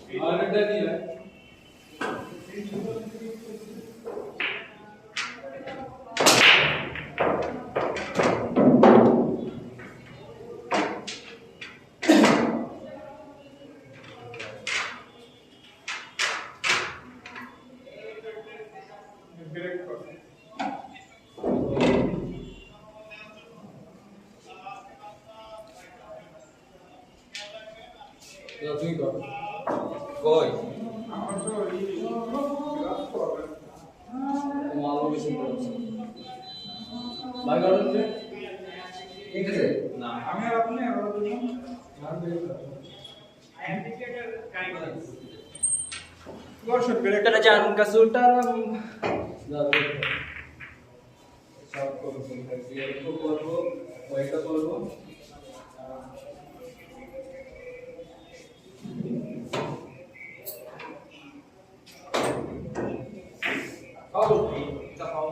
আরেকটা কি ভাই ব্রেক কর তুই কর কই আমার তো এই গ্লাস করবে মাল বেশি করছে ভাই গাড়ি দে ঠিক আছে না আমি আর আপনি আর দুজন আর বের করব অ্যান্টিকেটার কাইন্ড দর্শক ব্রেক এটা জান কাসুটা না সব করব একটু করব ওইটা করব খাও এটা খাও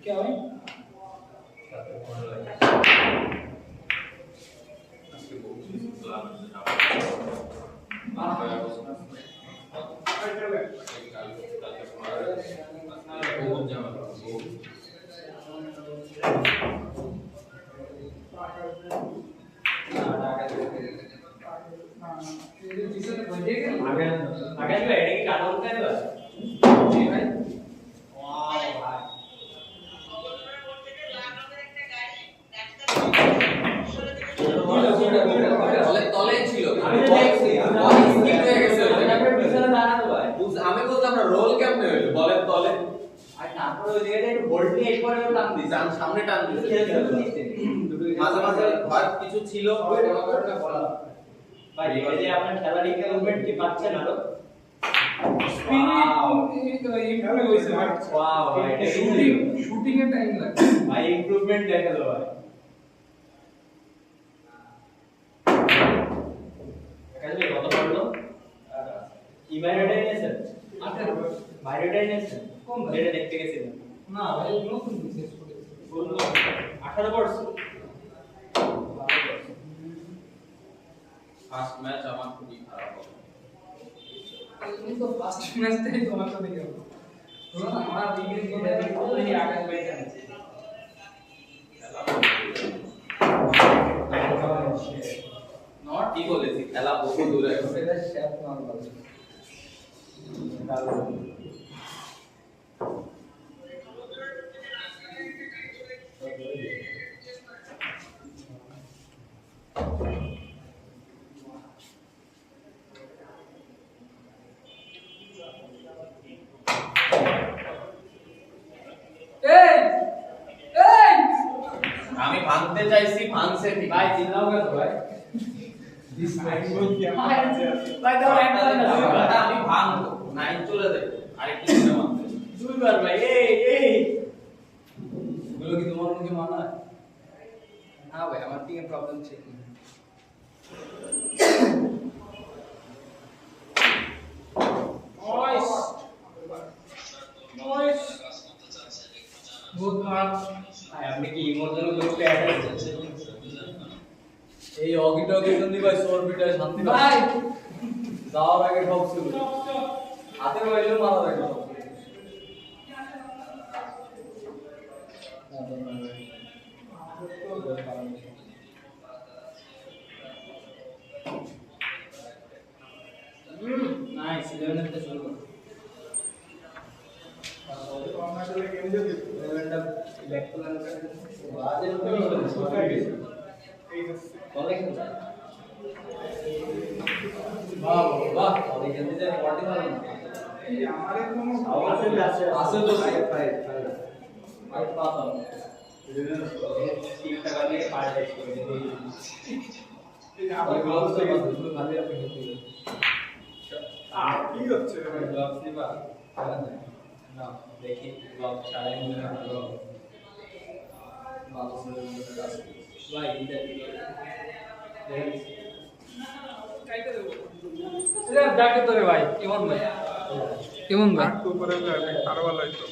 क्या है তলে ছিল আমি বলতাম না রোল কেমনে হইলো বলের তলে আর তারপরে ওই জায়গাটা একটু বোল্ট নিয়ে এরপরে টান দিই জান সামনে টান দিছে মাঝে মাঝে হয়তো কিছু ছিল কোনো কারণে বলা ভাই এই যে আপনার খেলার ইকুইপমেন্ট কি পাচ্ছেন আরো এইভাবে হইছে ভাই ওয়াও ভাই এটা শুটিং এর টাইম লাগে ভাই ইমপ্রুভমেন্ট দেখালো ভাই কাজে কত পড়লো কি বাইরেটাই নিয়েছেন 18 বাইরেটাই নিয়েছেন কোন ভাই? যেটা দেখতে গেছিলেন না ভাই নতুন শেষ করেছি বললো 18 পড়ছে ফার্স্ট ম্যাচ আমার খুবই খারাপ হলো তুমি তো ফার্স্ট ম্যাচটাই তোমার সাথে গেল তোমরা আমার লিগের কি ব্যাটিং করলে আকাশ ভাই জানে নট কি বলেছি খেলা বহু দূরে গেছে এটা শেপ মার বলে এই এই আমি ভাঙতে চাইছি ভাঙছে ঠিক ভাই চিল্লাও কেন ভাই দিস টাইম উইল কি ভাই দাও একটা না কথা আমি ভাঙবো নাইন চলে যাবে আরেকটু দিনে মারতে দুইবার ভাই এই এগুলো কি তোমার মুখে মানায় না ভাই আমার টিকে প্রবলেম ছিল নয়েস নয়েস গুড মান ভাই আপনি কি ইমোশনাল গ্রুপে অ্যাড হয়েছেন এই অগিটা অগিজন দি ভাই সরবিটা শান্তি ভাই যাওয়ার আগে সব ছিল হাতে বাইলে মারা যায় না নাইস 11 তে শুরু করো লেভেলটা ব্যাক টু লাইন বাজে বলে কি বাহ বাহ বলে খেলতে যায় 40 মারো আমারে কোনো আছে তো ফাইভ আর পাতা টিম টাকা দিয়ে পার্টাইজ করে দিই আমার গ্লাভস তো ভালো আপনি খেতে কি হচ্ছে ভাই গ্লাভস নিবা না দেখি গ্লাভস ছাড়াই মনে হয় ভালো ভালো ছিল কাজ ভাই এটা এটা ব্যাকে তো রে ভাই কেমন ভাই কেমন ভাই উপরে আরো ভালো হইতো